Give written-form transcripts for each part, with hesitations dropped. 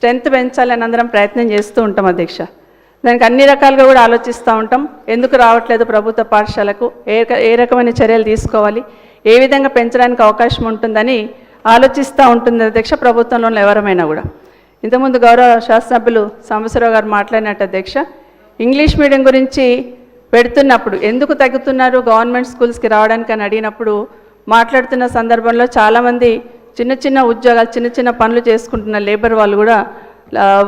Strength పెంచాలని అందరం ప్రయత్నం చేస్తూ ఉంటాం అధ్యక్ష. దానికి అన్ని రకాలుగా కూడా ఆలోచిస్తూ ఉంటాం. ఎందుకు రావట్లేదు ప్రభుత్వ పాఠశాలకు, ఏ రకమైన చర్యలు తీసుకోవాలి, ఏ విధంగా పెంచడానికి అవకాశం ఉంటుందని ఆలోచిస్తూ ఉంటుంది అధ్యక్ష ప్రభుత్వంలో ఎవరమైనా కూడా. ఇంతకుముందు గౌరవ శాసనసభ్యులు సాంబశివరావు గారు మాట్లాడినట్టు అధ్యక్ష, ఇంగ్లీష్ మీడియం గురించి పెడుతున్నప్పుడు ఎందుకు తగ్గుతున్నారు గవర్నమెంట్ స్కూల్స్కి రావడానికి అని అడిగినప్పుడు మాట్లాడుతున్న సందర్భంలో చాలామంది చిన్న చిన్న ఉద్యోగాలు, చిన్న చిన్న పనులు చేసుకుంటున్న లేబర్ వాళ్ళు కూడా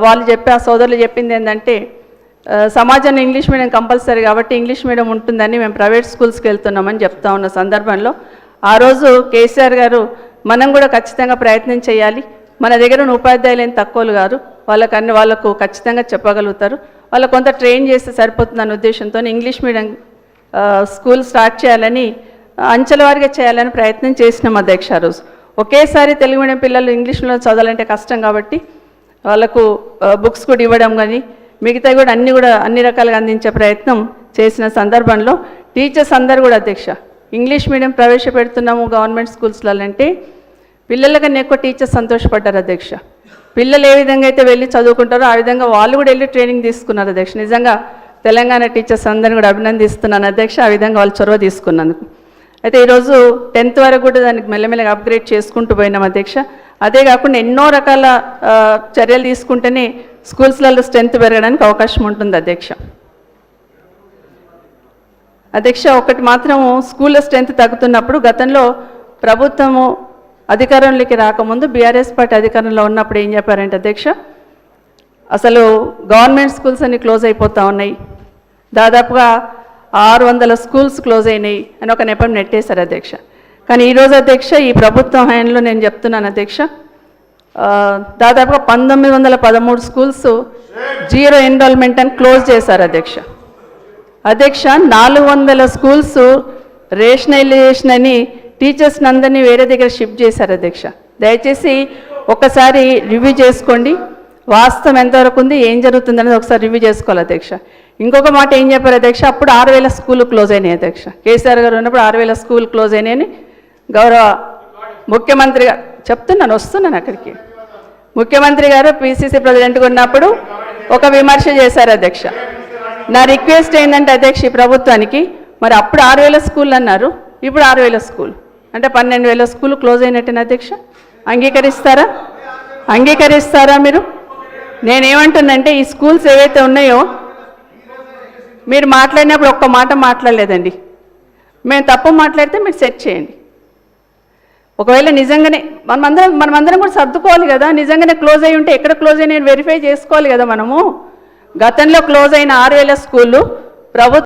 వాళ్ళు ఆ సోదరులు చెప్పింది ఏంటంటే, సమాజంలో ఇంగ్లీష్ మీడియం కంపల్సరీ కాబట్టి ఇంగ్లీష్ మీడియం ఉంటుందని మేము ప్రైవేట్ స్కూల్స్కి వెళ్తున్నామని చెప్తా ఉన్న సందర్భంలో ఆ రోజు కేసీఆర్ గారు మనం కూడా ఖచ్చితంగా ప్రయత్నం చేయాలి, మన దగ్గర ఉన్న ఉపాధ్యాయులు ఏం తక్కువలు గారు, వాళ్ళకు ఖచ్చితంగా చెప్పగలుగుతారు, వాళ్ళకు కొంత ట్రైన్ చేస్తే సరిపోతుందన్న ఉద్దేశంతో ఇంగ్లీష్ మీడియం స్కూల్ స్టార్ట్ చేయాలని అంచెల వారిగా చేయాలని ప్రయత్నం చేసినాం అధ్యక్ష. ఆ రోజు ఒకేసారి తెలుగు మీడియం పిల్లలు ఇంగ్లీష్లో చదవాలంటే కష్టం కాబట్టి వాళ్ళకు బుక్స్ కూడా ఇవ్వడం కానీ మిగతా కూడా అన్ని రకాలుగా అందించే ప్రయత్నం చేసిన సందర్భంలో టీచర్స్ అందరూ కూడా అధ్యక్ష ఇంగ్లీష్ మీడియం ప్రవేశపెడుతున్నాము గవర్నమెంట్ స్కూల్స్లలో అంటే పిల్లల కన్నా ఎక్కువ టీచర్స్ సంతోషపడ్డారు అధ్యక్ష. పిల్లలు ఏ విధంగా అయితే వెళ్ళి చదువుకుంటారో ఆ విధంగా వాళ్ళు కూడా వెళ్ళి ట్రైనింగ్ తీసుకున్నారు అధ్యక్ష. నిజంగా తెలంగాణ టీచర్స్ అందరిని కూడా అభినందిస్తున్నాను అధ్యక్ష, ఆ విధంగా వాళ్ళు చొరవ తీసుకున్నందుకు. అయితే ఈరోజు 10th వరకు కూడా దానికి మెల్లమెల్లగా అప్గ్రేడ్ చేసుకుంటూ పోయినాం అధ్యక్ష. అదే కాకుండా ఎన్నో రకాల చర్యలు తీసుకుంటేనే స్కూల్స్లలో స్ట్రెంత్ పెరగడానికి అవకాశం ఉంటుంది అధ్యక్ష. ఒకటి మాత్రము స్కూల్లో స్ట్రెంత్ తగ్గుతున్నప్పుడు గతంలో ప్రభుత్వము అధికారంలోకి రాకముందు బీఆర్ఎస్ పార్టీ అధికారంలో ఉన్నప్పుడు ఏం చెప్పారంటే అధ్యక్ష, అసలు గవర్నమెంట్ స్కూల్స్ అన్ని క్లోజ్ అయిపోతూ ఉన్నాయి, దాదాపుగా 600 స్కూల్స్ క్లోజ్ అయినాయి అని ఒక నెపం నెట్టేశారు అధ్యక్ష. కానీ ఈరోజు అధ్యక్ష ఈ ప్రభుత్వం హయాంలో నేను చెప్తున్నాను అధ్యక్ష, దాదాపుగా 1913 స్కూల్స్ జీరో ఎన్రోల్మెంట్ అని క్లోజ్ చేశారు అధ్యక్ష. 400 స్కూల్స్ రేషనలైజేషన్ అని టీచర్స్ని అందరినీ వేరే దగ్గర షిఫ్ట్ చేశారు అధ్యక్ష. దయచేసి ఒకసారి రివ్యూ చేసుకోండి, వాస్తవం ఎంతవరకు ఉంది, ఏం జరుగుతుంది అనేది ఒకసారి రివ్యూ చేసుకోవాలి అధ్యక్ష. ఇంకొక మాట ఏం చెప్పారు అధ్యక్ష, అప్పుడు 6000 స్కూళ్ళు క్లోజ్ అయినాయి అధ్యక్ష. కేసీఆర్ గారు ఉన్నప్పుడు 6000 స్కూల్ క్లోజ్ అయినాయని గౌరవ ముఖ్యమంత్రి గారు వస్తున్నాను అక్కడికి. ముఖ్యమంత్రి గారు పిసిసి ప్రెసిడెంట్గా ఉన్నప్పుడు ఒక విమర్శ చేశారు అధ్యక్ష. నా రిక్వెస్ట్ ఏంటంటే అధ్యక్ష ఈ ప్రభుత్వానికి, మరి అప్పుడు 6000 స్కూళ్ళు అన్నారు, ఇప్పుడు 6000 స్కూల్ అంటే 12000 స్కూల్ క్లోజ్ అయినట్టేనా అధ్యక్ష? అంగీకరిస్తారా మీరు? నేనేమంటున్నంటే ఈ స్కూల్స్ ఏవైతే ఉన్నాయో మీరు మాట్లాడినప్పుడు ఒక్క మాట మాట్లాడలేదండి. మేము తప్పు మాట్లాడితే మీరు సెట్ చేయండి. ఒకవేళ నిజంగానే మనమందరం కూడా సర్దుకోవాలి కదా, నిజంగానే క్లోజ్ అయ్యి ఉంటే ఎక్కడ క్లోజ్ అయినా వెరిఫై చేసుకోవాలి కదా మనము. గతంలో క్లోజ్ అయిన 6000 స్కూళ్ళు ప్రభుత్వం